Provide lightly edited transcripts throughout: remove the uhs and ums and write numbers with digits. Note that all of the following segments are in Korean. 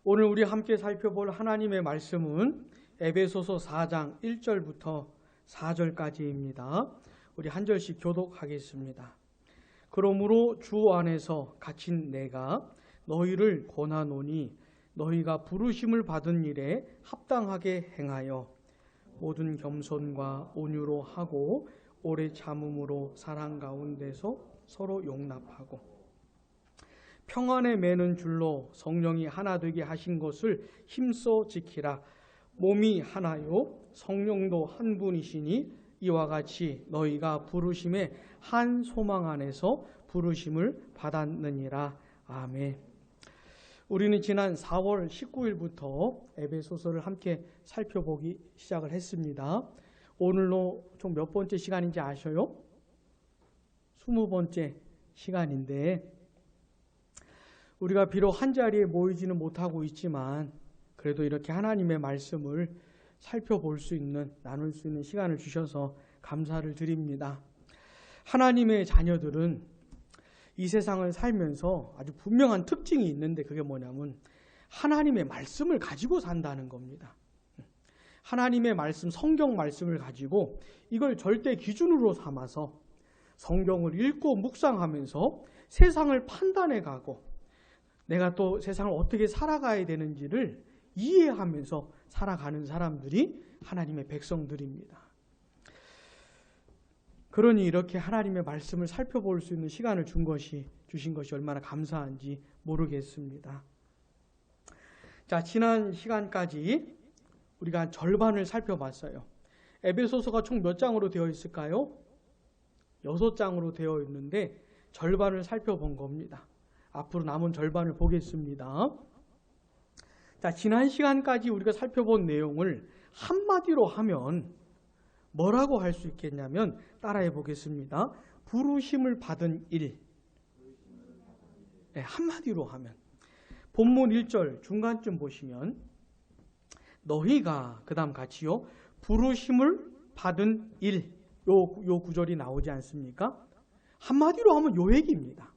오늘 우리 함께 살펴볼 하나님의 말씀은 에베소서 4장 1절부터 4절까지입니다. 우리 한 절씩 교독하겠습니다. 그러므로 주 안에서 갇힌 내가 너희를 권하노니 너희가 부르심을 받은 일에 합당하게 행하여 모든 겸손과 온유로 하고 오래 참음으로 사랑 가운데서 서로 용납하고 평안에 매는 줄로 성령이 하나 되게 하신 것을 힘써 지키라. 몸이 하나요 성령도 한 분이시니 이와 같이 너희가 부르심의 한 소망 안에서 부르심을 받았느니라. 아멘. 우리는 지난 4월 19일부터 에베소서를 함께 살펴보기 시작을 했습니다. 오늘로 총 몇 번째 시간인지 아셔요? 20번째 시간인데 우리가 비록 한자리에 모이지는 못하고 있지만 그래도 이렇게 하나님의 말씀을 살펴볼 수 있는, 나눌 수 있는 시간을 주셔서 감사를 드립니다. 하나님의 자녀들은 이 세상을 살면서 아주 분명한 특징이 있는데 그게 뭐냐면 하나님의 말씀을 가지고 산다는 겁니다. 하나님의 말씀, 성경 말씀을 가지고 이걸 절대 기준으로 삼아서 성경을 읽고 묵상하면서 세상을 판단해 가고 내가 또 세상을 어떻게 살아가야 되는지를 이해하면서 살아가는 사람들이 하나님의 백성들입니다. 그러니 이렇게 하나님의 말씀을 살펴볼 수 있는 시간을 주신 것이 얼마나 감사한지 모르겠습니다. 자, 지난 시간까지 우리가 절반을 살펴봤어요. 에베소서가 총 몇 장으로 되어 있을까요? 6장으로 되어 있는데 절반을 살펴본 겁니다. 앞으로 남은 절반을 보겠습니다. 자, 지난 시간까지 우리가 살펴본 내용을 한마디로 하면 뭐라고 할 수 있겠냐면 따라해 보겠습니다. 부르심을 받은 일. 네, 한마디로 하면 본문 1절 중간쯤 보시면 너희가 그 다음 같이요 부르심을 받은 일, 요 구절이 나오지 않습니까? 한마디로 하면 요 얘기입니다.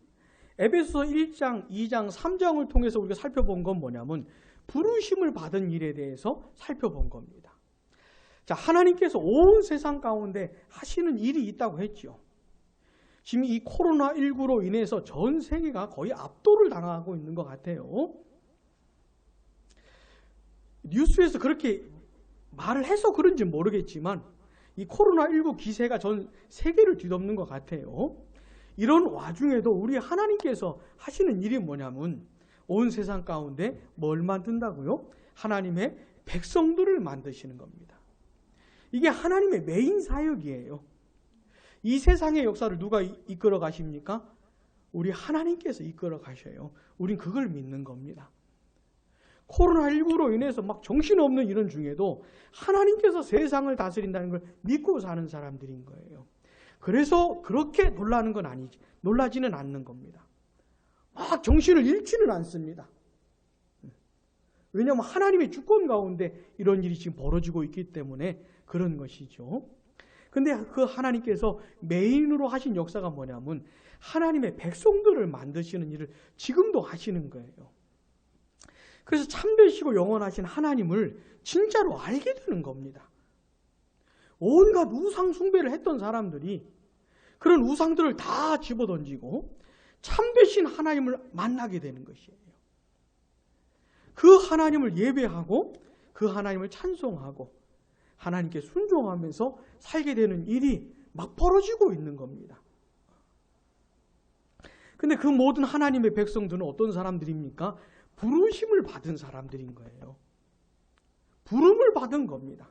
에베소서 1장, 2장, 3장을 통해서 우리가 살펴본 건 뭐냐면 부르심을 받은 일에 대해서 살펴본 겁니다. 자, 하나님께서 온 세상 가운데 하시는 일이 있다고 했죠. 지금 이 코로나19로 인해서 전 세계가 거의 압도를 당하고 있는 것 같아요. 뉴스에서 그렇게 말을 해서 그런지 모르겠지만 이 코로나19 기세가 전 세계를 뒤덮는 것 같아요. 이런 와중에도 우리 하나님께서 하시는 일이 뭐냐면 온 세상 가운데 뭘 만든다고요? 하나님의 백성들을 만드시는 겁니다. 이게 하나님의 메인 사역이에요. 이 세상의 역사를 누가 이끌어 가십니까? 우리 하나님께서 이끌어 가셔요. 우린 그걸 믿는 겁니다. 코로나19로 인해서 막 정신없는 이런 중에도 하나님께서 세상을 다스린다는 걸 믿고 사는 사람들인 거예요. 그래서 그렇게 놀라는 건 아니지. 놀라지는 않는 겁니다. 막 정신을 잃지는 않습니다. 왜냐하면 하나님의 주권 가운데 이런 일이 지금 벌어지고 있기 때문에 그런 것이죠. 근데 그 하나님께서 메인으로 하신 역사가 뭐냐면 하나님의 백성들을 만드시는 일을 지금도 하시는 거예요. 그래서 참되시고 영원하신 하나님을 진짜로 알게 되는 겁니다. 온갖 우상 숭배를 했던 사람들이 그런 우상들을 다 집어던지고 참되신 하나님을 만나게 되는 것이에요. 그 하나님을 예배하고 그 하나님을 찬송하고 하나님께 순종하면서 살게 되는 일이 막 벌어지고 있는 겁니다. 근데 그 모든 하나님의 백성들은 어떤 사람들입니까? 부르심을 받은 사람들인 거예요. 부름을 받은 겁니다.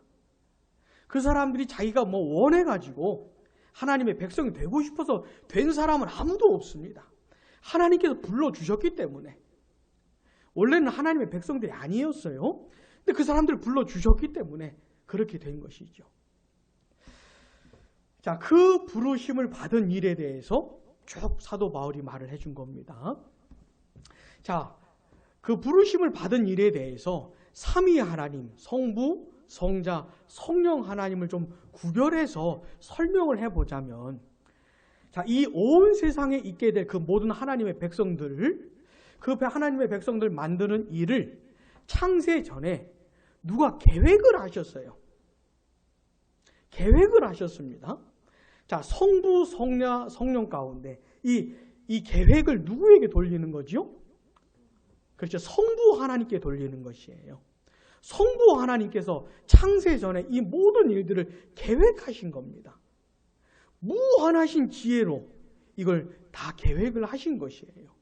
그 사람들이 자기가 원해가지고 하나님의 백성이 되고 싶어서 된 사람은 아무도 없습니다. 하나님께서 불러주셨기 때문에. 원래는 하나님의 백성들이 아니었어요. 근데 그 사람들을 불러주셨기 때문에 그렇게 된 것이죠. 자, 그 부르심을 받은 일에 대해서 쭉 사도 바울이 말을 해준 겁니다. 자, 그 부르심을 받은 일에 대해서 삼위 하나님, 성부, 성자, 성령 하나님을 좀 구별해서 설명을 해보자면 자, 이 온 세상에 있게 될 그 모든 하나님의 백성들을 그 하나님의 백성들 만드는 일을 창세 전에 누가 계획을 하셨어요. 계획을 하셨습니다. 자, 성부, 성자, 성령 가운데 이 계획을 누구에게 돌리는 거죠? 그렇죠. 성부 하나님께 돌리는 것이에요. 성부 하나님께서 창세 전에 이 모든 일들을 계획하신 겁니다. 무한하신 지혜로 이걸 다 계획을 하신 것이에요.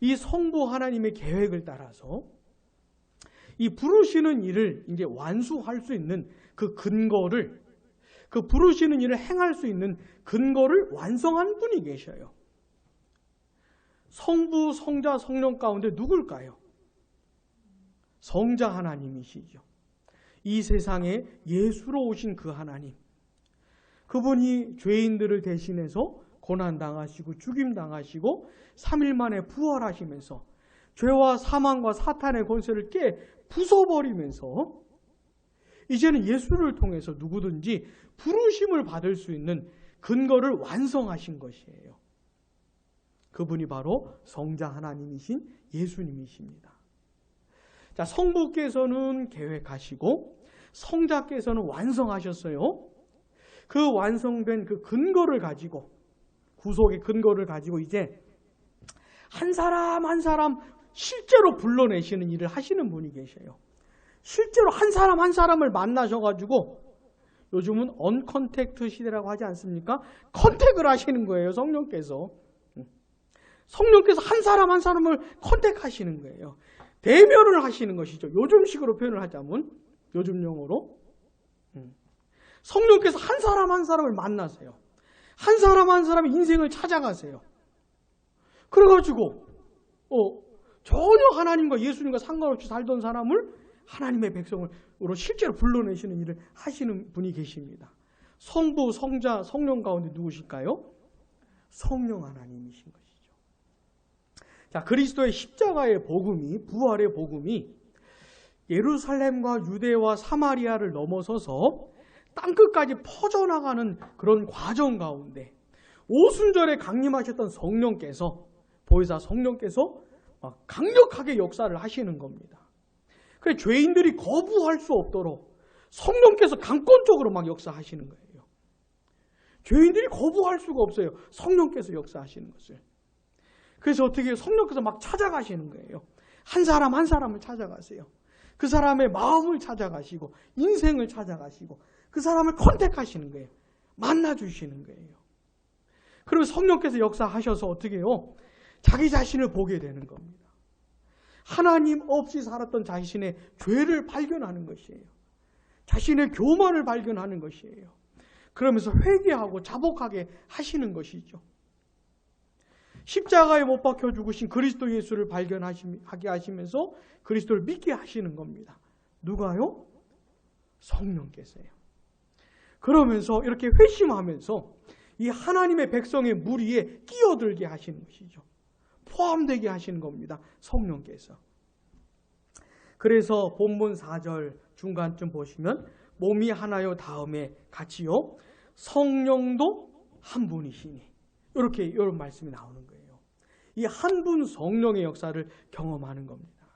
이 성부 하나님의 계획을 따라서 이 부르시는 일을 이제 완수할 수 있는 그 근거를, 그 부르시는 일을 행할 수 있는 근거를 완성한 분이 계셔요. 성부, 성자, 성령 가운데 누굴까요? 성자 하나님이시죠. 이 세상에 예수로 오신 그 하나님. 그분이 죄인들을 대신해서 고난당하시고 죽임당하시고 3일 만에 부활하시면서 죄와 사망과 사탄의 권세를 깨 부숴버리면서 이제는 예수를 통해서 누구든지 부르심을 받을 수 있는 근거를 완성하신 것이에요. 그분이 바로 성자 하나님이신 예수님이십니다. 자, 성부께서는 계획하시고 성자께서는 완성하셨어요. 그 완성된 그 근거를 가지고, 구속의 근거를 가지고 이제 한 사람 한 사람 실제로 불러내시는 일을 하시는 분이 계셔요. 실제로 한 사람 한 사람을 만나셔가지고, 요즘은 언컨택트 시대라고 하지 않습니까? 컨택을 하시는 거예요, 성령께서. 성령께서 한 사람 한 사람을 컨택하시는 거예요. 대면을 하시는 것이죠. 요즘식으로 표현을 하자면, 요즘 용어로. 성령께서 한 사람 한 사람을 만나세요. 한 사람 한 사람의 인생을 찾아가세요. 그래가지고 전혀 하나님과 예수님과 상관없이 살던 사람을 하나님의 백성으로 실제로 불러내시는 일을 하시는 분이 계십니다. 성부, 성자, 성령 가운데 누구실까요? 성령 하나님이신 것이죠. 자, 그리스도의 십자가의 복음이, 부활의 복음이 예루살렘과 유대와 사마리아를 넘어서서 땅끝까지 퍼져나가는 그런 과정 가운데 오순절에 강림하셨던 성령께서, 보혜사 성령께서 막 강력하게 역사를 하시는 겁니다. 그래서 죄인들이 거부할 수 없도록 성령께서 강권적으로 막 역사하시는 거예요. 죄인들이 거부할 수가 없어요. 성령께서 역사하시는 것을. 그래서 어떻게 해요? 성령께서 막 찾아가시는 거예요. 한 사람 한 사람을 찾아가세요. 그 사람의 마음을 찾아가시고 인생을 찾아가시고 그 사람을 컨택하시는 거예요. 만나주시는 거예요. 그러면 성령께서 역사하셔서 어떻게 해요? 자기 자신을 보게 되는 겁니다. 하나님 없이 살았던 자신의 죄를 발견하는 것이에요. 자신의 교만을 발견하는 것이에요. 그러면서 회개하고 자복하게 하시는 것이죠. 십자가에 못 박혀 죽으신 그리스도 예수를 발견하게 하시면서 그리스도를 믿게 하시는 겁니다. 누가요? 성령께서요. 그러면서 이렇게 회심하면서 이 하나님의 백성의 무리에 끼어들게 하시는 것이죠. 포함되게 하시는 겁니다. 성령께서. 그래서 본문 4절 중간쯤 보시면 몸이 하나요 다음에 같이요. 성령도 한 분이시니. 이런 말씀이 나오는 거예요. 이 한 분 성령의 역사를 경험하는 겁니다.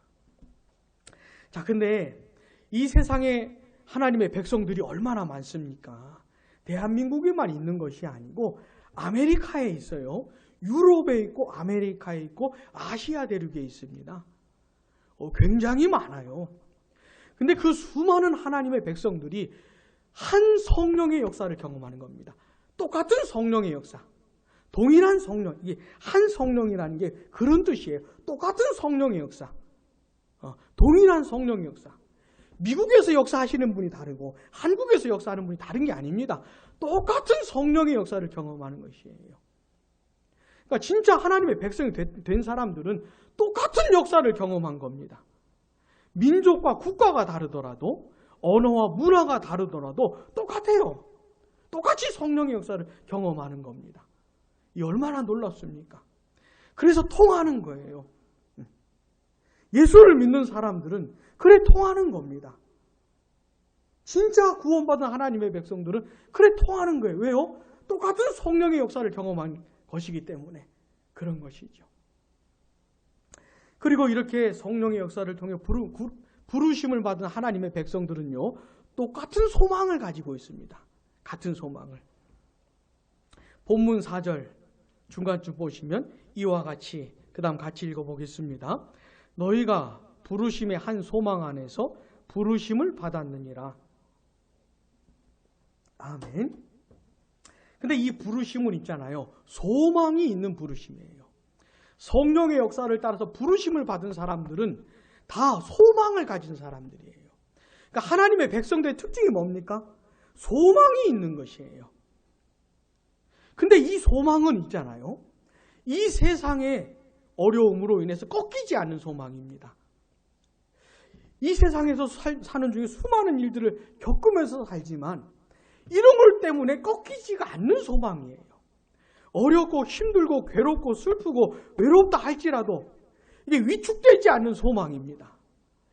자, 근데 이 세상에 하나님의 백성들이 얼마나 많습니까? 대한민국에만 있는 것이 아니고 아메리카에 있어요. 유럽에 있고 아메리카에 있고 아시아 대륙에 있습니다. 굉장히 많아요. 근데 그 수많은 하나님의 백성들이 한 성령의 역사를 경험하는 겁니다. 똑같은 성령의 역사. 동일한 성령. 이게 한 성령이라는 게 그런 뜻이에요. 똑같은 성령의 역사. 동일한 성령의 역사. 미국에서 역사하시는 분이 다르고 한국에서 역사하는 분이 다른 게 아닙니다. 똑같은 성령의 역사를 경험하는 것이에요. 그러니까 진짜 하나님의 백성이 된 사람들은 똑같은 역사를 경험한 겁니다. 민족과 국가가 다르더라도 언어와 문화가 다르더라도 똑같아요. 똑같이 성령의 역사를 경험하는 겁니다. 이 얼마나 놀랍습니까? 그래서 통하는 거예요. 예수를 믿는 사람들은 그래 통하는 겁니다. 진짜 구원받은 하나님의 백성들은 그래 통하는 거예요. 왜요? 똑같은 성령의 역사를 경험한 것이기 때문에 그런 것이죠. 그리고 이렇게 성령의 역사를 통해 부르심을 받은 하나님의 백성들은요, 똑같은 소망을 가지고 있습니다. 같은 소망을. 본문 4절 중간쯤 보시면 이와 같이, 그 다음 같이 읽어보겠습니다. 너희가 부르심의 한 소망 안에서 부르심을 받았느니라. 아멘. 근데 이 부르심은 있잖아요, 소망이 있는 부르심이에요. 성령의 역사를 따라서 부르심을 받은 사람들은 다 소망을 가진 사람들이에요. 그러니까 하나님의 백성들의 특징이 뭡니까? 소망이 있는 것이에요. 근데 이 소망은 있잖아요, 이 세상의 어려움으로 인해서 꺾이지 않는 소망입니다. 이 세상에서 사는 중에 수많은 일들을 겪으면서 살지만 이런 것 때문에 꺾이지가 않는 소망이에요. 어렵고 힘들고 괴롭고 슬프고 외롭다 할지라도 이게 위축되지 않는 소망입니다.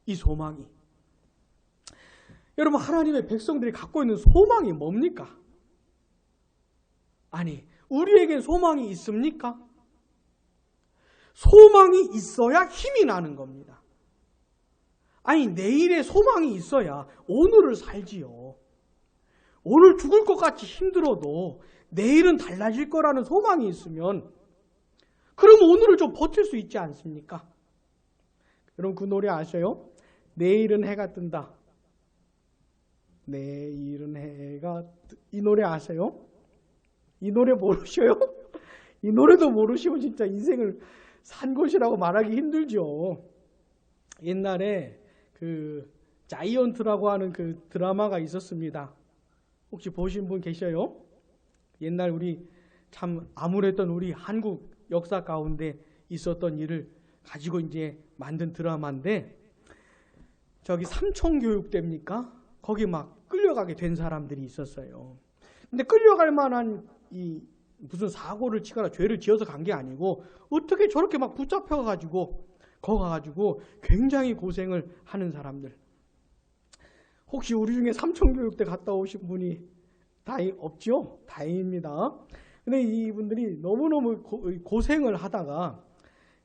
이 소망이. 여러분, 하나님의 백성들이 갖고 있는 소망이 뭡니까? 아니, 우리에겐 소망이 있습니까? 소망이 있어야 힘이 나는 겁니다. 아니, 내일에 소망이 있어야 오늘을 살지요. 오늘 죽을 것 같이 힘들어도 내일은 달라질 거라는 소망이 있으면 그럼 오늘을 좀 버틸 수 있지 않습니까? 여러분, 그 노래 아셔요? 내일은 해가 뜬다. 내일은 해가 이 노래 아세요? 이 노래 모르셔요? 이 노래도 모르시면 진짜 인생을 산 것이라고 말하기 힘들죠. 옛날에 그 자이언트라고 하는 그 드라마가 있었습니다. 혹시 보신 분 계셔요? 옛날 우리 참 암울했던 우리 한국 역사 가운데 있었던 일을 가지고 이제 만든 드라마인데, 저기 삼重교육대입니까? 거기 막 끌려가게 된 사람들이 있었어요. 근데 끌려갈 만한 이 무슨 사고를 치거나 죄를 지어서 간 게 아니고 어떻게 저렇게 막 붙잡혀가지고 거기 가가지고 굉장히 고생을 하는 사람들. 혹시 우리 중에 삼重교육대 갔다 오신 분이 없죠? 다행입니다. 근데 이분들이 너무너무 고생을 하다가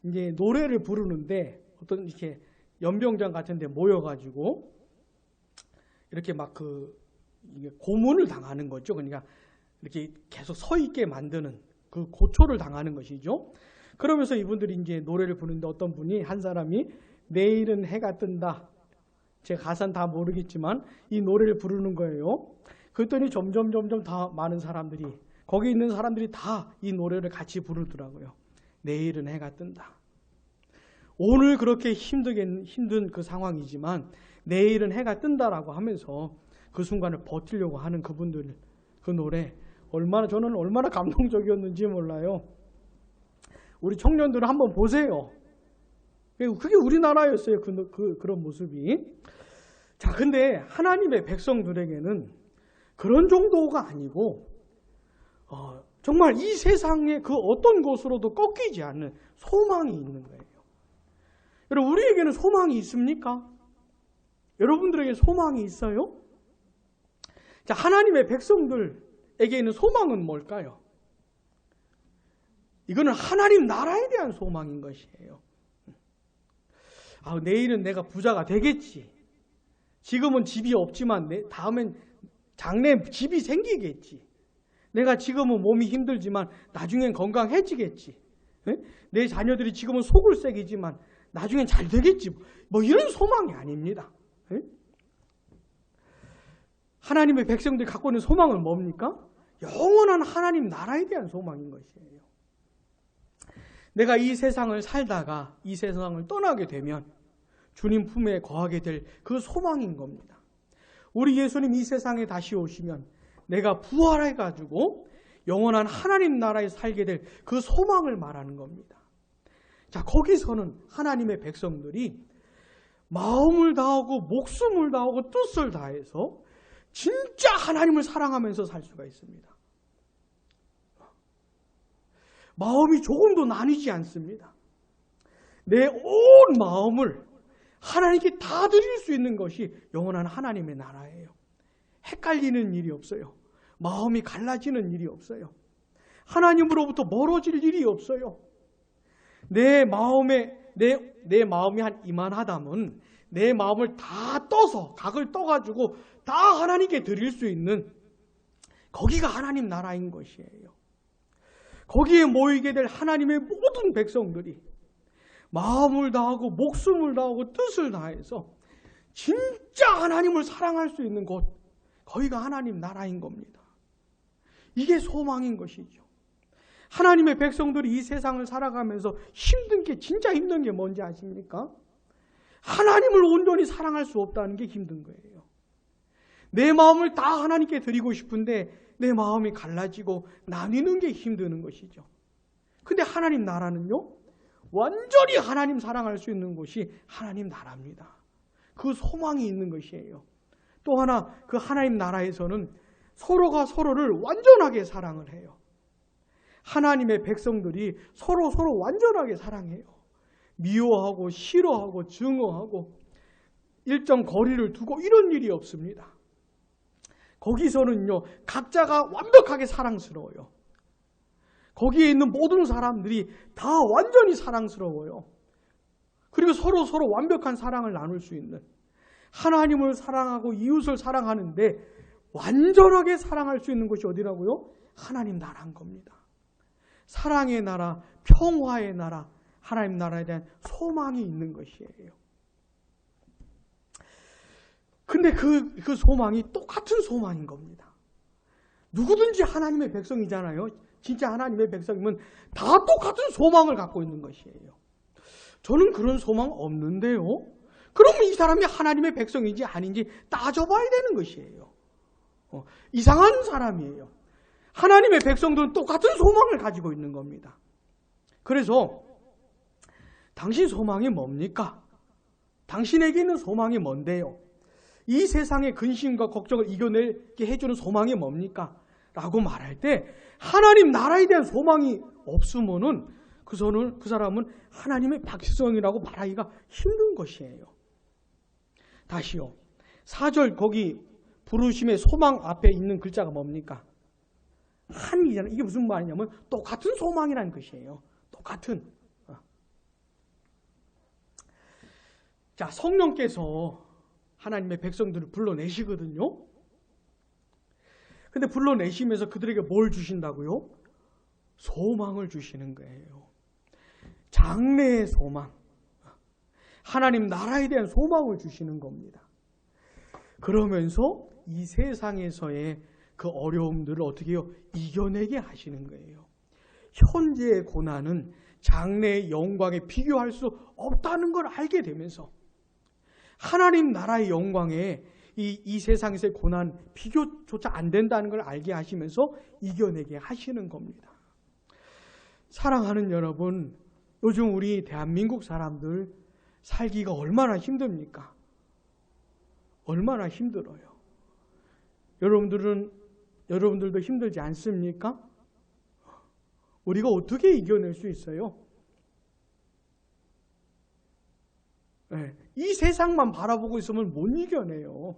이제 노래를 부르는데 어떤 이렇게 연병장 같은 데 모여가지고 이렇게 막 이게 고문을 당하는 거죠. 그러니까 이렇게 계속 서 있게 만드는 그 고초를 당하는 것이죠. 그러면서 이분들이 이제 노래를 부르는데 어떤 분이, 한 사람이 내일은 해가 뜬다. 제 가사는 다 모르겠지만 이 노래를 부르는 거예요. 그랬더니 점점 다 많은 사람들이, 거기 있는 사람들이 다 이 노래를 같이 부르더라고요. 내일은 해가 뜬다. 오늘 그렇게 힘든 그 상황이지만 내일은 해가 뜬다라고 하면서 그 순간을 버티려고 하는 그분들, 그 노래 저는 얼마나 감동적이었는지 몰라요. 우리 청년들은 한번 보세요. 그게 우리나라였어요. 그런 모습이. 자, 근데 하나님의 백성들에게는 그런 정도가 아니고 정말 이 세상의 그 어떤 곳으로도 꺾이지 않는 소망이 있는 거예요. 여러분, 우리에게는 소망이 있습니까? 여러분들에게 소망이 있어요? 자, 하나님의 백성들에게 있는 소망은 뭘까요? 이거는 하나님 나라에 대한 소망인 것이에요. 내일은 내가 부자가 되겠지. 지금은 집이 없지만 다음엔 장래 집이 생기겠지. 내가 지금은 몸이 힘들지만 나중엔 건강해지겠지. 내 자녀들이 지금은 소굴색이지만 나중엔 잘 되겠지. 뭐 이런 소망이 아닙니다. 하나님의 백성들이 갖고 있는 소망은 뭡니까? 영원한 하나님 나라에 대한 소망인 것이에요. 내가 이 세상을 살다가 이 세상을 떠나게 되면 주님 품에 거하게 될 그 소망인 겁니다. 우리 예수님 이 세상에 다시 오시면 내가 부활해가지고 영원한 하나님 나라에 살게 될 그 소망을 말하는 겁니다. 자, 거기서는 하나님의 백성들이 마음을 다하고 목숨을 다하고 뜻을 다해서 진짜 하나님을 사랑하면서 살 수가 있습니다. 마음이 조금도 나뉘지 않습니다. 내 온 마음을 하나님께 다 드릴 수 있는 것이 영원한 하나님의 나라예요. 헷갈리는 일이 없어요. 마음이 갈라지는 일이 없어요. 하나님으로부터 멀어질 일이 없어요. 내 마음에 내 마음이 한 이만하다면 내 마음을 다 떠서 각을 떠가지고 다 하나님께 드릴 수 있는 거기가 하나님 나라인 것이에요. 거기에 모이게 될 하나님의 모든 백성들이 마음을 다하고 목숨을 다하고 뜻을 다해서 진짜 하나님을 사랑할 수 있는 곳, 거기가 하나님 나라인 겁니다. 이게 소망인 것이죠. 하나님의 백성들이 이 세상을 살아가면서 힘든 게, 진짜 힘든 게 뭔지 아십니까? 하나님을 온전히 사랑할 수 없다는 게 힘든 거예요. 내 마음을 다 하나님께 드리고 싶은데 내 마음이 갈라지고 나뉘는 게 힘드는 것이죠. 근데 하나님 나라는요, 완전히 하나님 사랑할 수 있는 곳이 하나님 나라입니다. 그 소망이 있는 것이에요. 또 하나, 그 하나님 나라에서는 서로가 서로를 완전하게 사랑을 해요. 하나님의 백성들이 서로 완전하게 사랑해요. 미워하고 싫어하고 증오하고 일정 거리를 두고 이런 일이 없습니다. 거기서는요, 각자가 완벽하게 사랑스러워요. 거기에 있는 모든 사람들이 다 완전히 사랑스러워요. 그리고 서로 완벽한 사랑을 나눌 수 있는, 하나님을 사랑하고 이웃을 사랑하는데 완전하게 사랑할 수 있는 곳이 어디라고요? 하나님 나라인 겁니다. 사랑의 나라, 평화의 나라, 하나님 나라에 대한 소망이 있는 것이에요. 근데 그 소망이 똑같은 소망인 겁니다. 누구든지 하나님의 백성이잖아요. 진짜 하나님의 백성이면 다 똑같은 소망을 갖고 있는 것이에요. 저는 그런 소망 없는데요. 그러면 이 사람이 하나님의 백성인지 아닌지 따져봐야 되는 것이에요. 이상한 사람이에요. 하나님의 백성들은 똑같은 소망을 가지고 있는 겁니다. 그래서 당신 소망이 뭡니까? 당신에게 있는 소망이 뭔데요? 이 세상의 근심과 걱정을 이겨내게 해주는 소망이 뭡니까? 라고 말할 때 하나님 나라에 대한 소망이 없으면은 그 사람은 하나님의 백성이라고 말하기가 힘든 것이에요. 다시요. 4절 거기 부르심의 소망 앞에 있는 글자가 뭡니까? 한이잖아요. 이게 무슨 말이냐면 똑같은 소망이라는 것이에요. 똑같은. 자, 성령께서 하나님의 백성들을 불러내시거든요. 근데 불러내시면서 그들에게 뭘 주신다고요? 소망을 주시는 거예요. 장래의 소망. 하나님 나라에 대한 소망을 주시는 겁니다. 그러면서 이 세상에서의 그 어려움들을 어떻게 해요? 이겨내게 하시는 거예요. 현재의 고난은 장래의 영광에 비교할 수 없다는 걸 알게 되면서 하나님 나라의 영광에 이 세상에서의 고난 비교조차 안 된다는 걸 알게 하시면서 이겨내게 하시는 겁니다. 사랑하는 여러분, 요즘 우리 대한민국 사람들 살기가 얼마나 힘듭니까? 얼마나 힘들어요. 여러분들도 힘들지 않습니까? 우리가 어떻게 이겨낼 수 있어요? 네, 이 세상만 바라보고 있으면 못 이겨내요.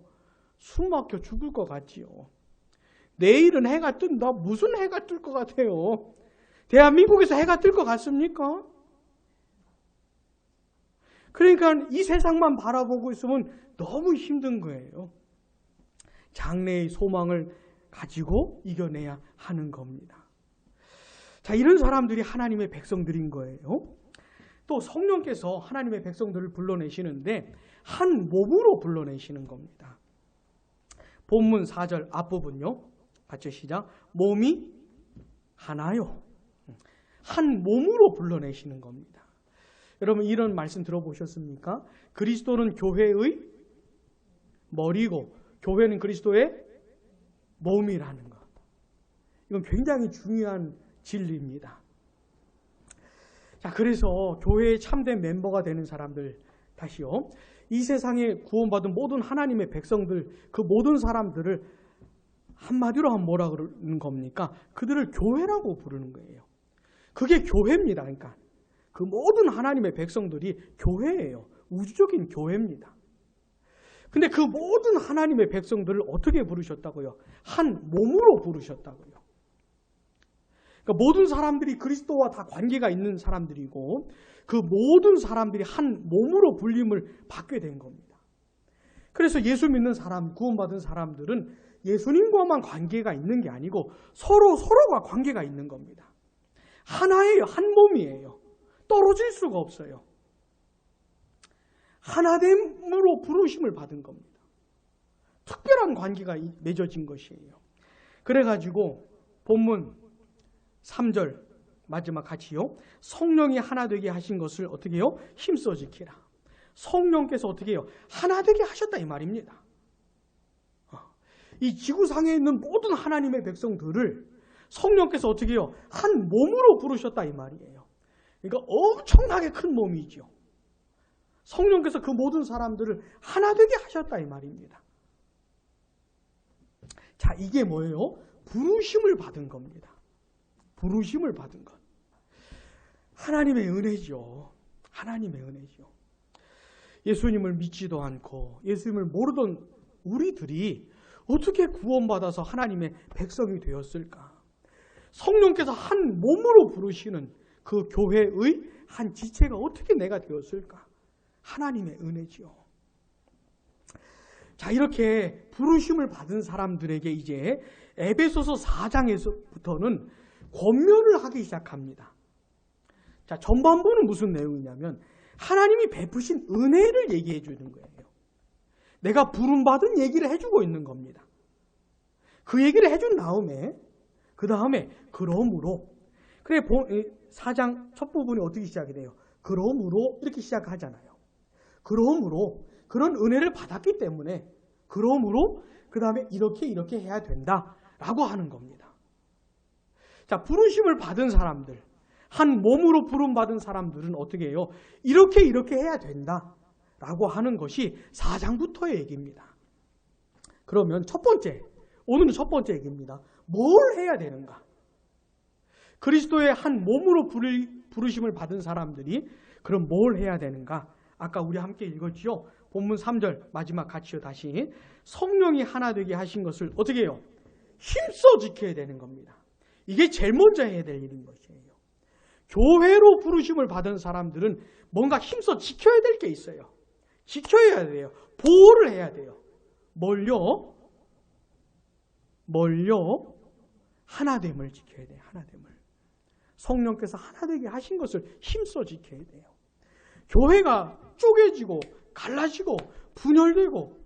숨 막혀 죽을 것 같지요. 내일은 해가 뜬다? 무슨 해가 뜰 것 같아요? 대한민국에서 해가 뜰 것 같습니까? 그러니까 이 세상만 바라보고 있으면 너무 힘든 거예요. 장래의 소망을 가지고 이겨내야 하는 겁니다. 자, 이런 사람들이 하나님의 백성들인 거예요. 또 성령께서 하나님의 백성들을 불러내시는데 한 몸으로 불러내시는 겁니다. 본문 4절 앞부분요. 같이 시작. 몸이 하나요. 한 몸으로 불러내시는 겁니다. 여러분 이런 말씀 들어보셨습니까? 그리스도는 교회의 머리고 교회는 그리스도의 몸이라는 것. 이건 굉장히 중요한 진리입니다. 자, 그래서 교회의 참된 멤버가 되는 사람들, 다시요. 이 세상에 구원받은 모든 하나님의 백성들, 그 모든 사람들을 한마디로 하면 뭐라 그러는 겁니까? 그들을 교회라고 부르는 거예요. 그게 교회입니다. 그러니까 그 모든 하나님의 백성들이 교회예요. 우주적인 교회입니다. 근데 그 모든 하나님의 백성들을 어떻게 부르셨다고요? 한 몸으로 부르셨다고요. 그러니까 모든 사람들이 그리스도와 다 관계가 있는 사람들이고 그 모든 사람들이 한 몸으로 불림을 받게 된 겁니다. 그래서 예수 믿는 사람, 구원받은 사람들은 예수님과만 관계가 있는 게 아니고 서로가 관계가 있는 겁니다. 하나예요. 한 몸이에요. 떨어질 수가 없어요. 하나됨으로 부르심을 받은 겁니다. 특별한 관계가 맺어진 것이에요. 그래가지고 본문 3절 마지막 같이요. 성령이 하나 되게 하신 것을 어떻게 해요? 힘써 지키라. 성령께서 어떻게 해요? 하나 되게 하셨다 이 말입니다. 이 지구상에 있는 모든 하나님의 백성들을 성령께서 어떻게 해요? 한 몸으로 부르셨다 이 말이에요. 그러니까 엄청나게 큰 몸이죠. 성령께서 그 모든 사람들을 하나 되게 하셨다 이 말입니다. 자, 이게 뭐예요? 부르심을 받은 겁니다. 부르심을 받은 것. 하나님의 은혜죠. 하나님의 은혜죠. 예수님을 믿지도 않고 예수님을 모르던 우리들이 어떻게 구원받아서 하나님의 백성이 되었을까? 성령께서 한 몸으로 부르시는 그 교회의 한 지체가 어떻게 내가 되었을까? 하나님의 은혜죠. 자, 이렇게 부르심을 받은 사람들에게 이제 에베소서 4장에서부터는 권면을 하기 시작합니다. 자, 전반부는 무슨 내용이냐면 하나님이 베푸신 은혜를 얘기해 주는 거예요. 내가 부름받은 얘기를 해주고 있는 겁니다. 그 얘기를 해준 다음에 그 다음에 그러므로 그래 4장 첫 부분이 어떻게 시작이 돼요? 그러므로 이렇게 시작하잖아요. 그러므로 그런 은혜를 받았기 때문에 그러므로 그 다음에 이렇게 해야 된다라고 하는 겁니다. 자, 부르심을 받은 사람들, 한 몸으로 부름받은 사람들은 어떻게 해요? 이렇게 해야 된다라고 하는 것이 4장부터의 얘기입니다. 그러면 오늘은 첫 번째 얘기입니다. 뭘 해야 되는가? 그리스도의 한 몸으로 부르심을 받은 사람들이 그럼 뭘 해야 되는가? 아까 우리 함께 읽었지요? 본문 3절 마지막 같이요. 다시 성령이 하나 되게 하신 것을 어떻게 해요? 힘써 지켜야 되는 겁니다. 이게 제일 먼저 해야 될 일인 것이에요. 교회로 부르심을 받은 사람들은 뭔가 힘써 지켜야 될 게 있어요. 지켜야 돼요. 보호를 해야 돼요. 뭘요? 하나됨을 지켜야 돼요. 하나됨을. 성령께서 하나되게 하신 것을 힘써 지켜야 돼요. 교회가 쪼개지고 갈라지고 분열되고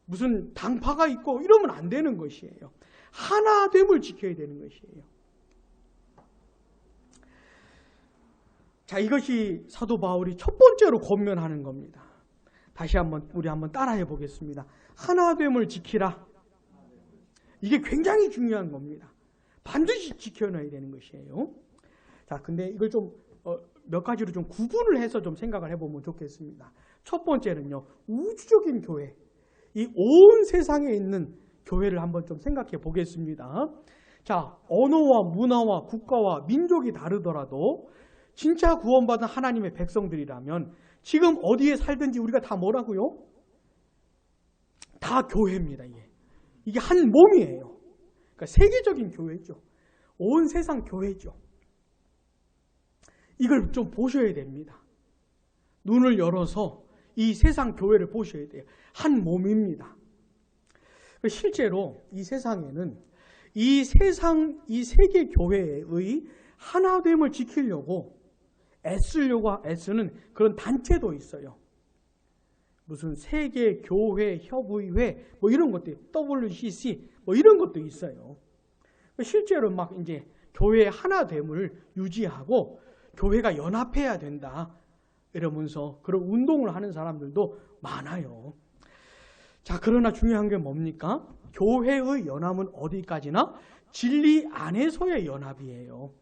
무슨 당파가 있고 이러면 안 되는 것이에요. 하나됨을 지켜야 되는 것이에요. 자, 이것이 사도 바울이 첫 번째로 권면하는 겁니다. 다시 우리 한번 따라해 보겠습니다. 하나됨을 지키라. 이게 굉장히 중요한 겁니다. 반드시 지켜놔야 되는 것이에요. 자, 근데 이걸 좀 몇 가지로 좀 구분을 해서 좀 생각을 해보면 좋겠습니다. 첫 번째는요, 우주적인 교회. 이 온 세상에 있는 교회를 한번 좀 생각해 보겠습니다. 자, 언어와 문화와 국가와 민족이 다르더라도 진짜 구원받은 하나님의 백성들이라면 지금 어디에 살든지 우리가 다 뭐라고요? 다 교회입니다. 이게 한 몸이에요. 그러니까 세계적인 교회죠. 온 세상 교회죠. 이걸 좀 보셔야 됩니다. 눈을 열어서 이 세상 교회를 보셔야 돼요. 한 몸입니다. 실제로 이 세상에는 이 세계 교회의 하나됨을 지키려고 애쓰는 그런 단체도 있어요. 무슨 세계교회협의회 뭐 이런 것도 WCC 뭐 이런 것도 있어요. 실제로 막 이제 교회의 하나됨을 유지하고 교회가 연합해야 된다 이러면서 그런 운동을 하는 사람들도 많아요. 자, 그러나 중요한 게 뭡니까? 교회의 연합은 어디까지나 진리 안에서의 연합이에요.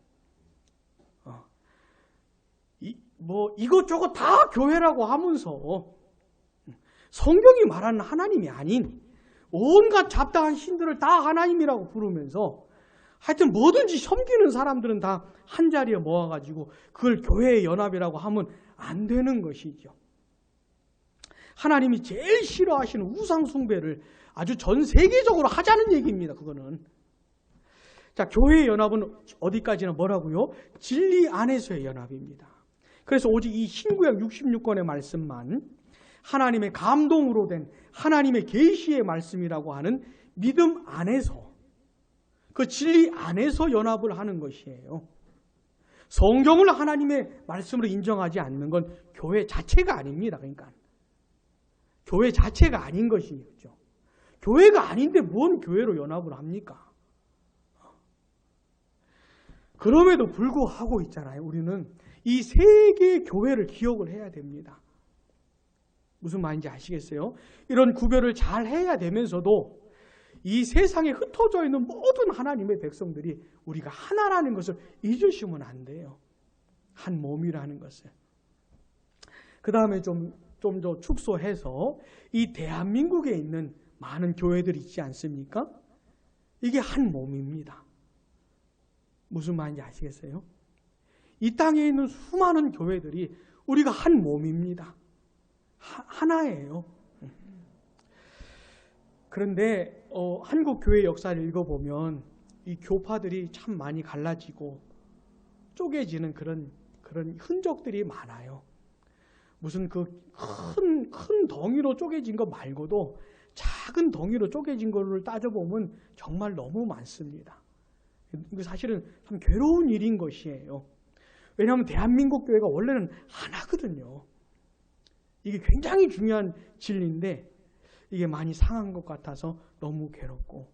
이것저것 다 교회라고 하면서 성경이 말하는 하나님이 아닌 온갖 잡다한 신들을 다 하나님이라고 부르면서 하여튼 뭐든지 섬기는 사람들은 다 한자리에 모아가지고 그걸 교회의 연합이라고 하면 안 되는 것이죠. 하나님이 제일 싫어하시는 우상 숭배를 아주 전 세계적으로 하자는 얘기입니다. 그거는. 자, 교회의 연합은 어디까지나 뭐라고요? 진리 안에서의 연합입니다. 그래서 오직 이 신구약 66권의 말씀만 하나님의 감동으로 된 하나님의 계시의 말씀이라고 하는 믿음 안에서, 그 진리 안에서 연합을 하는 것이에요. 성경을 하나님의 말씀으로 인정하지 않는 건 교회 자체가 아닙니다. 그러니까 교회 자체가 아닌 것이죠. 교회가 아닌데 뭔 교회로 연합을 합니까? 그럼에도 불구하고 있잖아요. 우리는 이 세 개의 교회를 기억을 해야 됩니다. 무슨 말인지 아시겠어요? 이런 구별을 잘 해야 되면서도 이 세상에 흩어져 있는 모든 하나님의 백성들이 우리가 하나라는 것을 잊으시면 안 돼요. 한 몸이라는 것을. 그 다음에 좀 더 축소해서 이 대한민국에 있는 많은 교회들이 있지 않습니까? 이게 한 몸입니다. 무슨 말인지 아시겠어요? 이 땅에 있는 수많은 교회들이 우리가 한 몸입니다. 하나예요. 그런데 한국 교회 역사를 읽어보면 이 교파들이 참 많이 갈라지고 쪼개지는 그런 흔적들이 많아요. 무슨 그 큰 덩이로 쪼개진 거 말고도 작은 덩이로 쪼개진 거를 따져보면 정말 너무 많습니다. 이거 사실은 참 괴로운 일인 것이에요. 왜냐하면 대한민국 교회가 원래는 하나거든요. 이게 굉장히 중요한 진리인데 이게 많이 상한 것 같아서 너무 괴롭고,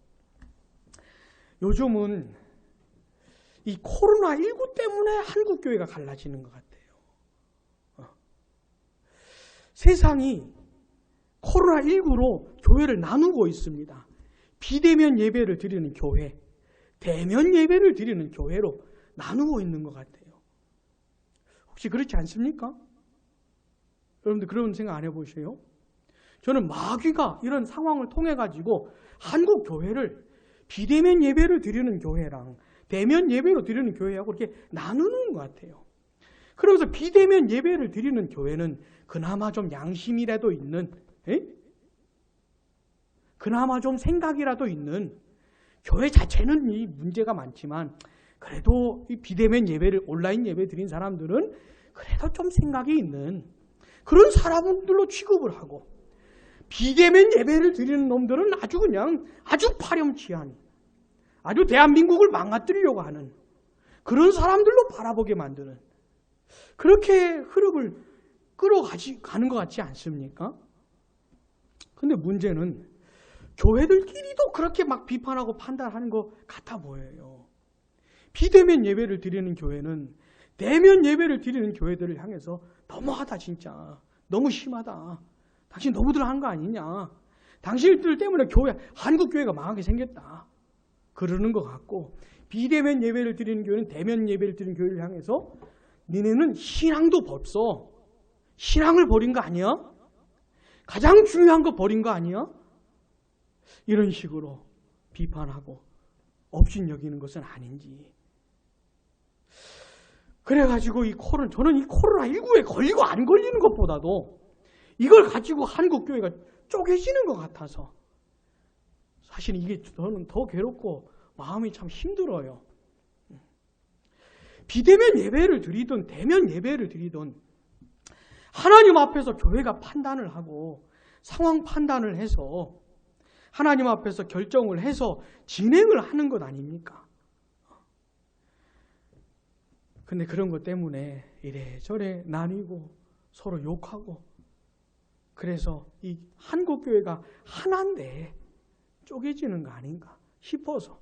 요즘은 이 코로나19 때문에 한국 교회가 갈라지는 것 같아요. 세상이 코로나19로 교회를 나누고 있습니다. 비대면 예배를 드리는 교회, 대면 예배를 드리는 교회로 나누고 있는 것 같아요. 혹시 그렇지 않습니까? 여러분들 그런 생각 안 해보세요? 저는 마귀가 이런 상황을 통해 가지고 한국 교회를 비대면 예배를 드리는 교회랑 대면 예배로 드리는 교회하고 이렇게 나누는 것 같아요. 그러면서 비대면 예배를 드리는 교회는 그나마 좀 양심이라도 있는, 그나마 좀 생각이라도 있는, 교회 자체는 이 문제가 많지만 그래도 이 비대면 예배를, 온라인 예배 드린 사람들은 그래도 좀 생각이 있는 그런 사람들로 취급을 하고, 비대면 예배를 드리는 놈들은 아주 파렴치한, 아주 대한민국을 망가뜨리려고 하는 그런 사람들로 바라보게 만드는, 그렇게 흐름을 끌어가는 것 같지 않습니까? 근데 문제는 교회들끼리도 그렇게 막 비판하고 판단하는 것 같아 보여요. 비대면 예배를 드리는 교회는 대면 예배를 드리는 교회들을 향해서 너무하다, 진짜 너무 심하다, 당신 너무들 한 거 아니냐, 당신들 때문에 한국 교회가 망하게 생겼다, 그러는 것 같고, 비대면 예배를 드리는 교회는 대면 예배를 드리는 교회를 향해서 니네는 신앙도 없어, 신앙을 버린 거 아니야? 가장 중요한 거 버린 거 아니야? 이런 식으로 비판하고 업신여기는 것은 아닌지. 그래가지고 저는 이 코로나19에 걸리고 안 걸리는 것보다도 이걸 가지고 한국 교회가 쪼개지는 것 같아서 사실 이게 저는 더 괴롭고 마음이 참 힘들어요. 비대면 예배를 드리든 대면 예배를 드리든 하나님 앞에서 교회가 판단을 하고 상황 판단을 해서 하나님 앞에서 결정을 해서 진행을 하는 것 아닙니까? 근데 그런 것 때문에 이래저래 나뉘고 서로 욕하고, 그래서 이 한국 교회가 하나인데 쪼개지는 거 아닌가 싶어서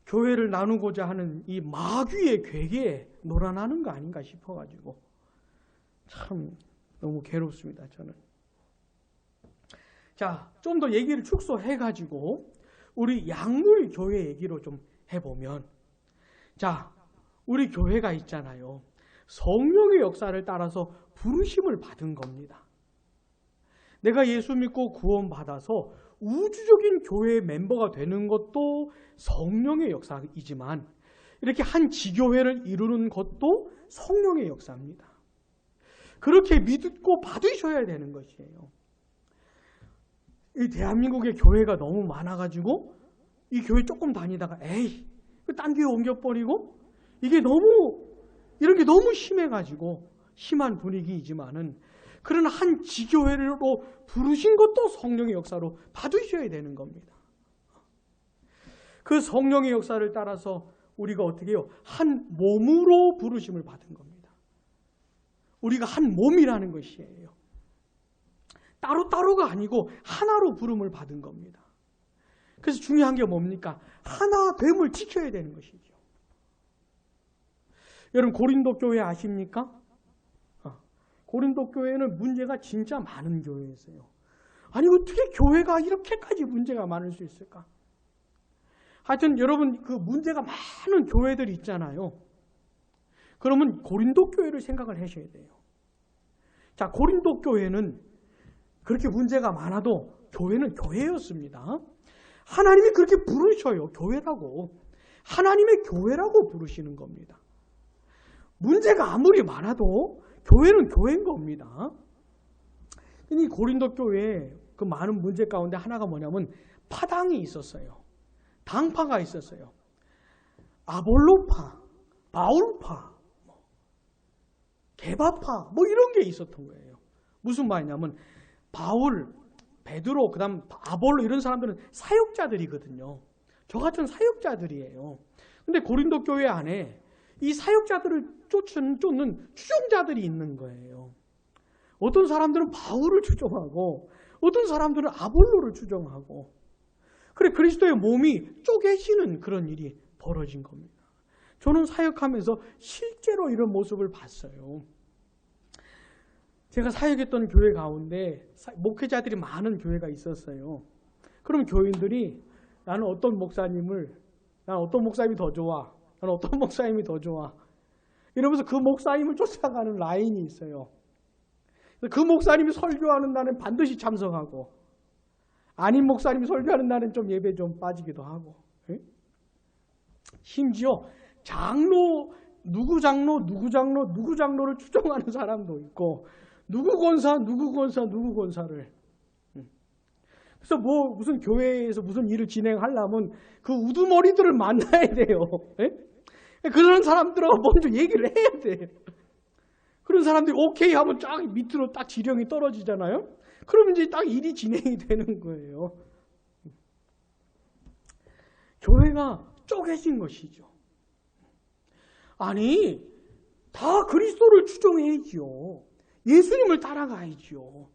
교회를 나누고자 하는 이 마귀의 괴계에 놀아나는 거 아닌가 싶어가지고 참 너무 괴롭습니다, 저는. 자, 좀 더 얘기를 축소해가지고 우리 약물 교회 얘기로 좀 해보면, 자, 우리 교회가 있잖아요. 성령의 역사를 따라서 부르심을 받은 겁니다. 내가 예수 믿고 구원받아서 우주적인 교회의 멤버가 되는 것도 성령의 역사이지만 이렇게 한 지교회를 이루는 것도 성령의 역사입니다. 그렇게 믿고 받으셔야 되는 것이에요. 이 대한민국의 교회가 너무 많아가지고 이 교회 조금 다니다가 딴 교회 옮겨버리고 이게 이런 게 너무 심해가지고 심한 분위기이지만은 그런 한 지교회로 부르신 것도 성령의 역사로 받으셔야 되는 겁니다. 그 성령의 역사를 따라서 우리가 어떻게 해요? 한 몸으로 부르심을 받은 겁니다. 우리가 한 몸이라는 것이에요. 따로따로가 아니고 하나로 부름을 받은 겁니다. 그래서 중요한 게 뭡니까? 하나됨을 지켜야 되는 것이죠. 여러분 고린도 교회 아십니까? 고린도 교회는 문제가 진짜 많은 교회였어요. 아니 어떻게 교회가 이렇게까지 문제가 많을 수 있을까? 하여튼 여러분 그 문제가 많은 교회들 있잖아요. 그러면 고린도 교회를 생각을 하셔야 돼요. 자, 고린도 교회는 그렇게 문제가 많아도 교회는 교회였습니다. 하나님이 그렇게 부르셔요. 교회라고. 하나님의 교회라고 부르시는 겁니다. 문제가 아무리 많아도 교회는 교회인 겁니다. 이 고린도 교회에 그 많은 문제 가운데 하나가 뭐냐면 파당이 있었어요. 당파가 있었어요. 아볼로파, 바울파, 게바파 이런 게 있었던 거예요. 무슨 말이냐면 바울, 베드로, 그다음 아볼로 이런 사람들은 사역자들이거든요. 저 같은 사역자들이에요. 근데 고린도 교회 안에 이 사역자들을 쫓는 추종자들이 있는 거예요. 어떤 사람들은 바울을 추종하고 어떤 사람들은 아볼로를 추종하고 그래 그리스도의 몸이 쪼개지는 그런 일이 벌어진 겁니다. 저는 사역하면서 실제로 이런 모습을 봤어요. 제가 사역했던 교회 가운데 목회자들이 많은 교회가 있었어요. 그럼 교인들이 나는 어떤 목사님이 더 좋아. 나는 어떤 목사님이 더 좋아. 이러면서 그 목사님을 쫓아가는 라인이 있어요. 그 목사님이 설교하는 날은 반드시 참석하고 아닌 목사님이 설교하는 날은 좀 예배 좀 빠지기도 하고 심지어 누구 장로를 추종하는 사람도 있고 누구 권사를 그래서 무슨 교회에서 무슨 일을 진행하려면 그 우두머리들을 만나야 돼요. 그런 사람들하고 먼저 얘기를 해야 돼. 그런 사람들이 오케이 하면 쫙 밑으로 딱 지령이 떨어지잖아요. 그러면 이제 딱 일이 진행이 되는 거예요. 교회가 쪼개진 것이죠. 아니, 다 그리스도를 추종해야지요. 예수님을 따라가야지요.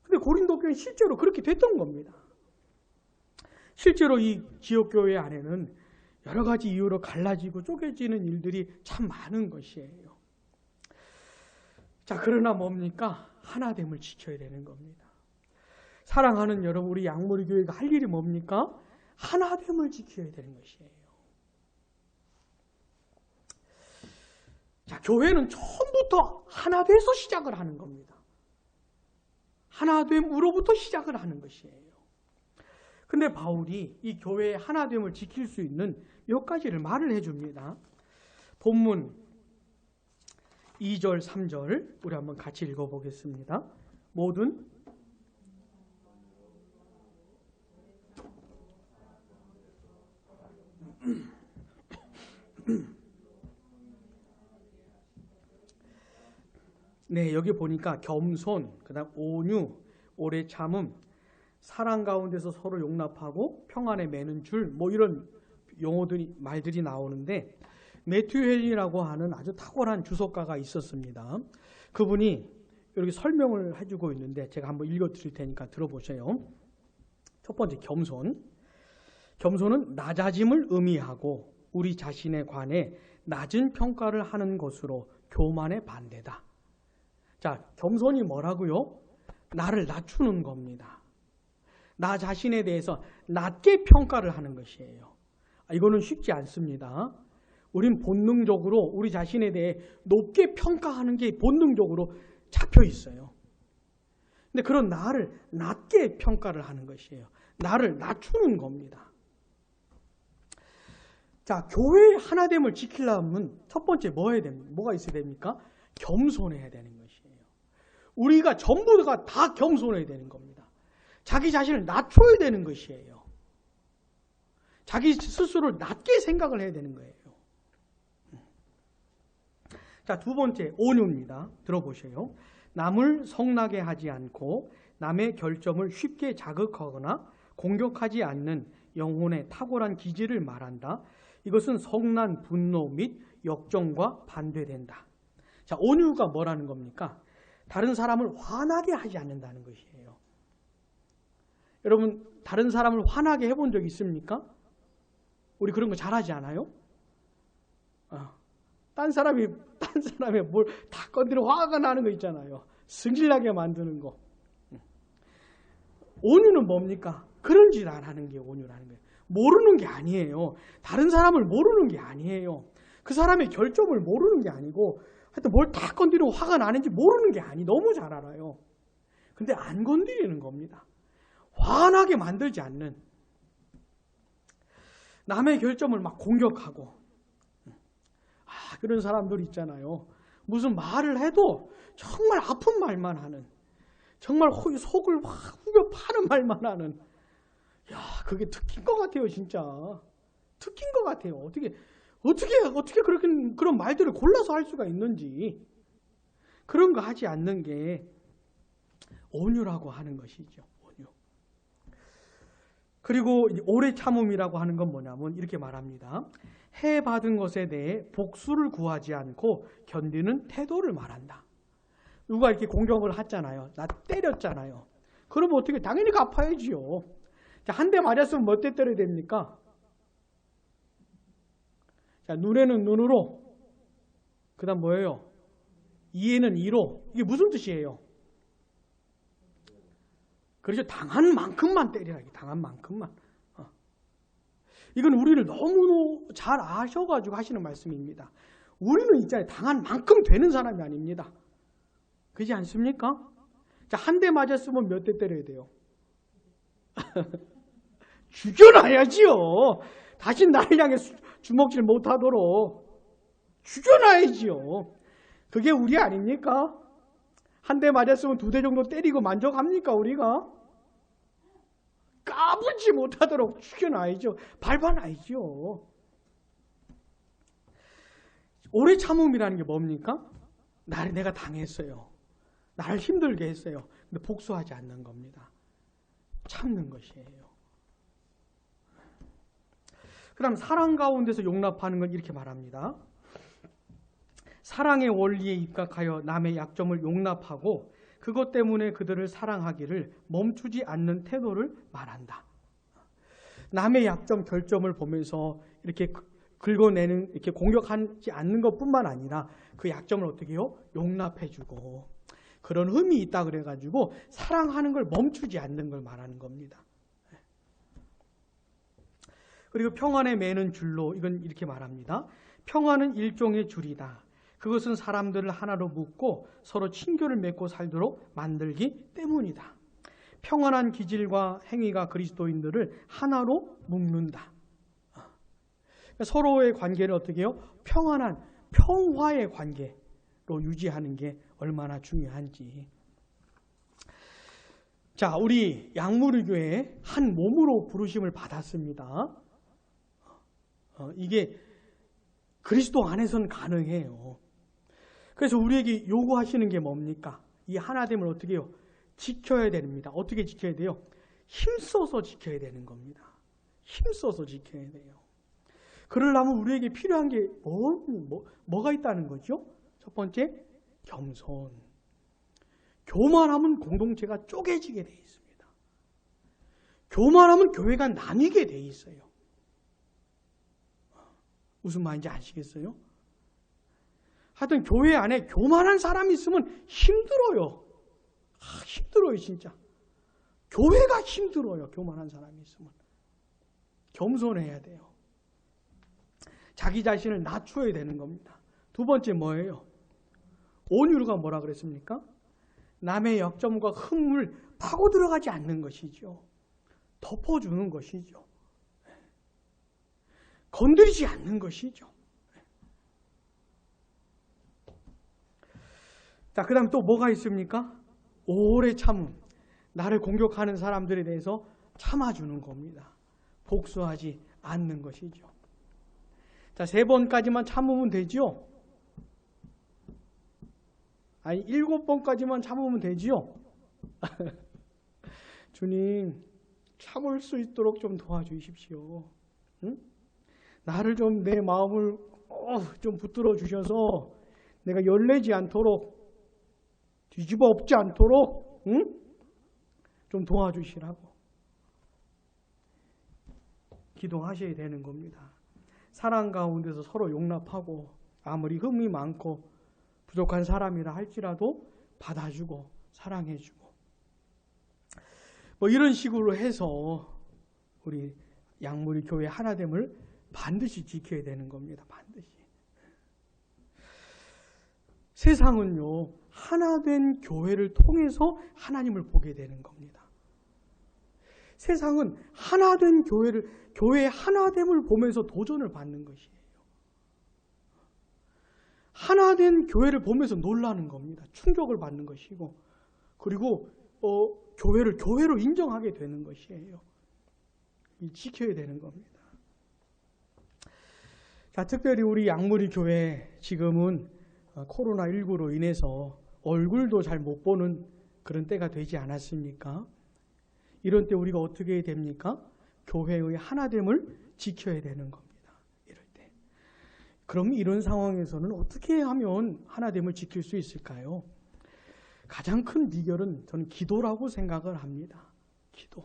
근데 고린도 교회는 실제로 그렇게 됐던 겁니다. 실제로 이 지역교회 안에는 여러 가지 이유로 갈라지고 쪼개지는 일들이 참 많은 것이에요. 자, 그러나 뭡니까? 하나됨을 지켜야 되는 겁니다. 사랑하는 여러분, 우리 양모리 교회가 할 일이 뭡니까? 하나됨을 지켜야 되는 것이에요. 자, 교회는 처음부터 하나돼서 시작을 하는 겁니다. 하나됨으로부터 시작을 하는 것이에요. 근데 바울이 이 교회의 하나됨을 지킬 수 있는 몇 가지를 말을 해줍니다. 본문 2절, 3절 우리 한번 같이 읽어보겠습니다. 모든 네, 여기 보니까 겸손, 그다음 온유, 오래 참음, 사랑 가운데서 서로 용납하고 평안에 매는 줄, 이런 말들이 나오는데 매튜헬리라고 하는 아주 탁월한 주석가가 있었습니다. 그분이 이렇게 설명을 해주고 있는데 제가 한번 읽어드릴 테니까 들어보세요. 첫 번째, 겸손. 겸손은 낮아짐을 의미하고 우리 자신에 관해 낮은 평가를 하는 것으로 교만의 반대다. 자, 겸손이 뭐라고요? 나를 낮추는 겁니다. 나 자신에 대해서 낮게 평가를 하는 것이에요. 이거는 쉽지 않습니다. 우린 본능적으로 우리 자신에 대해 높게 평가하는 게 본능적으로 잡혀 있어요. 근데 그런 나를 낮게 평가를 하는 것이에요. 나를 낮추는 겁니다. 자, 교회의 하나됨을 지키려면 첫 번째 뭐가 있어야 됩니까? 겸손해야 되는 것이에요. 우리가 전부가 다 겸손해야 되는 겁니다. 자기 자신을 낮춰야 되는 것이에요. 자기 스스로를 낮게 생각을 해야 되는 거예요. 자, 두 번째, 온유입니다. 들어보세요. 남을 성나게 하지 않고 남의 결점을 쉽게 자극하거나 공격하지 않는 영혼의 탁월한 기질을 말한다. 이것은 성난 분노 및 역정과 반대된다. 자, 온유가 뭐라는 겁니까? 다른 사람을 화나게 하지 않는다는 것이에요. 여러분, 다른 사람을 화나게 해본 적 있습니까? 우리 그런 거 잘하지 않아요? 딴 사람이 뭘 다 건드려 화가 나는 거 있잖아요. 승질나게 만드는 거. 온유는 뭡니까? 그런 짓 안 하는 게 온유라는 거예요. 모르는 게 아니에요. 다른 사람을 모르는 게 아니에요. 그 사람의 결점을 모르는 게 아니고 하여튼 뭘 다 건드리고 화가 나는지 모르는 게 너무 잘 알아요. 근데 안 건드리는 겁니다. 화나게 만들지 않는, 남의 결점을 막 공격하고, 그런 사람들 있잖아요. 무슨 말을 해도 정말 아픈 말만 하는, 정말 속을 확 후벼 파는 말만 하는, 그게 특기인 것 같아요, 진짜. 특기인 것 같아요. 어떻게 그런 말들을 골라서 할 수가 있는지. 그런 거 하지 않는 게 온유라고 하는 것이죠. 온유. 그리고 오래 참음이라고 하는 건 뭐냐면 이렇게 말합니다. 해받은 것에 대해 복수를 구하지 않고 견디는 태도를 말한다. 누가 이렇게 공격을 했잖아요. 나 때렸잖아요. 그러면 어떻게, 당연히 갚아야지요. 한 대 맞았으면 몇 대 때려야 됩니까? 자, 눈에는 눈으로, 그 다음 뭐예요? 이에는 이로. 이게 무슨 뜻이에요? 그렇죠. 당한 만큼만 때리라. 당한 만큼만. 이건 우리를 너무 잘 아셔가지고 하시는 말씀입니다. 우리는 있잖아요. 당한 만큼 되는 사람이 아닙니다. 그렇지 않습니까? 자, 한 대 맞았으면 몇 대 때려야 돼요? 죽여놔야지요. 다시 나를 향해 주먹질 못하도록 죽여놔야지요. 그게 우리 아닙니까? 한 대 맞았으면 2대 정도 때리고 만족합니까, 우리가? 까불지 못하도록 죽여놔야죠. 밟아놔야죠. 오래 참음이라는 게 뭡니까? 내가 당했어요. 나를 힘들게 했어요. 근데 복수하지 않는 겁니다. 참는 것이에요. 그 다음 사랑 가운데서 용납하는 건 이렇게 말합니다. 사랑의 원리에 입각하여 남의 약점을 용납하고 그것 때문에 그들을 사랑하기를 멈추지 않는 태도를 말한다. 남의 약점, 결점을 보면서 이렇게 긁어내는, 이렇게 공격하지 않는 것뿐만 아니라 그 약점을 어떻게 해요? 용납해주고, 그런 흠이 있다 그래가지고 사랑하는 걸 멈추지 않는 걸 말하는 겁니다. 그리고 평안에 매는 줄로, 이건 이렇게 말합니다. 평안은 일종의 줄이다. 그것은 사람들을 하나로 묶고 서로 친교를 맺고 살도록 만들기 때문이다. 평안한 기질과 행위가 그리스도인들을 하나로 묶는다. 서로의 관계를 어떻게 해요? 평안한, 평화의 관계로 유지하는 게 얼마나 중요한지. 자, 우리 양무리교회 한 몸으로 부르심을 받았습니다. 이게 그리스도 안에서는 가능해요. 그래서 우리에게 요구하시는 게 뭡니까? 이 하나됨을 어떻게 해요? 지켜야 됩니다. 어떻게 지켜야 돼요? 힘써서 지켜야 되는 겁니다. 힘써서 지켜야 돼요. 그러려면 우리에게 필요한 게 뭐가 있다는 거죠? 첫 번째, 겸손. 교만하면 공동체가 쪼개지게 돼 있습니다. 교만하면 교회가 나뉘게 돼 있어요. 무슨 말인지 아시겠어요? 하여튼 교회 안에 교만한 사람이 있으면 힘들어요. 힘들어요, 진짜. 교회가 힘들어요, 교만한 사람이 있으면. 겸손해야 돼요. 자기 자신을 낮춰야 되는 겁니다. 두 번째 뭐예요? 온유가 뭐라 그랬습니까? 남의 약점과 흠을 파고 들어가지 않는 것이죠. 덮어주는 것이죠. 건드리지 않는 것이죠. 자, 그 다음 또 뭐가 있습니까? 오래 참음. 나를 공격하는 사람들에 대해서 참아주는 겁니다. 복수하지 않는 것이죠. 자, 3번까지만 참으면 되죠? 아니 7번까지만 참으면 되지요. 주님 참을 수 있도록 좀 도와주십시오. 응? 나를 좀 내 마음을 좀 붙들어 주셔서 내가 열내지 않도록 뒤집어 엎지 않도록 응? 좀 도와주시라고 기도하셔야 되는 겁니다. 사랑 가운데서 서로 용납하고 아무리 흠이 많고 부족한 사람이라 할지라도 받아주고 사랑해주고 뭐 이런 식으로 해서 우리 양무리 교회 하나됨을 반드시 지켜야 되는 겁니다. 반드시. 세상은요, 하나된 교회를 통해서 하나님을 보게 되는 겁니다. 세상은 하나된 교회의 하나됨을 보면서 도전을 받는 것이에요. 하나된 교회를 보면서 놀라는 겁니다. 충격을 받는 것이고, 그리고 교회를 교회로 인정하게 되는 것이에요. 지켜야 되는 겁니다. 자, 특별히 우리 양무리 교회 지금은 코로나19로 인해서 얼굴도 잘 못 보는 그런 때가 되지 않았습니까? 이런 때 우리가 어떻게 해야 됩니까? 교회의 하나됨을 지켜야 되는 겁니다. 이럴 때. 그럼 이런 상황에서는 어떻게 하면 하나됨을 지킬 수 있을까요? 가장 큰 비결은 저는 기도라고 생각을 합니다. 기도.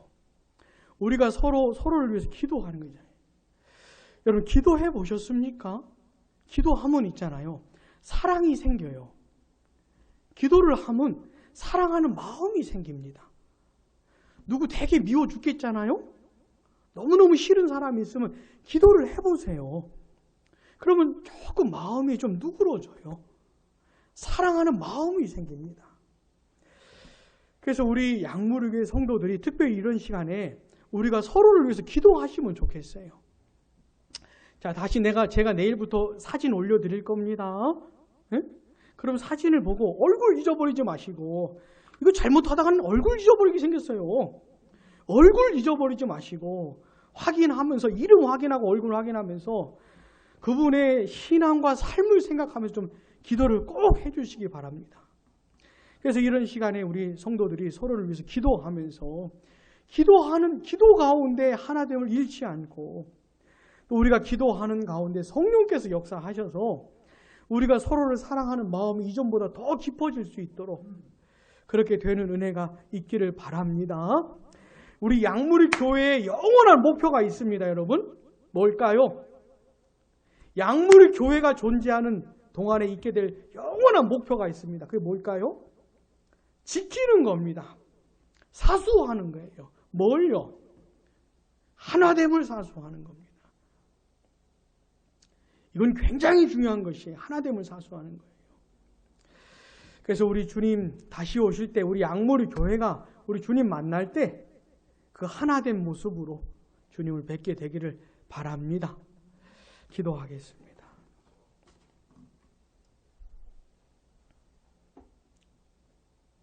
우리가 서로를 위해서 기도하는 거잖아요. 여러분 기도해 보셨습니까? 기도하면 있잖아요. 사랑이 생겨요. 기도를 하면 사랑하는 마음이 생깁니다. 누구 되게 미워 죽겠잖아요? 너무너무 싫은 사람이 있으면 기도를 해보세요. 그러면 조금 마음이 좀 누그러져요. 사랑하는 마음이 생깁니다. 그래서 우리 양무르교회 성도들이 특별히 이런 시간에 우리가 서로를 위해서 기도하시면 좋겠어요. 자, 다시 제가 내일부터 사진 올려드릴 겁니다. 네? 그럼 사진을 보고 얼굴 잊어버리지 마시고, 이거 잘못하다가는 얼굴 잊어버리게 생겼어요. 얼굴 잊어버리지 마시고 확인하면서 이름 확인하고 얼굴 확인하면서 그분의 신앙과 삶을 생각하면서 좀 기도를 꼭 해주시기 바랍니다. 그래서 이런 시간에 우리 성도들이 서로를 위해서 기도하면서 기도 가운데 하나됨을 잃지 않고 또 우리가 기도하는 가운데 성령께서 역사하셔서 우리가 서로를 사랑하는 마음이 이전보다 더 깊어질 수 있도록 그렇게 되는 은혜가 있기를 바랍니다. 우리 양무리 교회에 영원한 목표가 있습니다, 여러분. 뭘까요? 양무리 교회가 존재하는 동안에 있게 될 영원한 목표가 있습니다. 그게 뭘까요? 지키는 겁니다. 사수하는 거예요. 뭘요? 하나됨을 사수하는 겁니다. 이건 굉장히 중요한 것이에요. 하나됨을 사수하는 거예요. 그래서 우리 주님 다시 오실 때 우리 양무리 교회가 우리 주님 만날 때 그 하나된 모습으로 주님을 뵙게 되기를 바랍니다. 기도하겠습니다.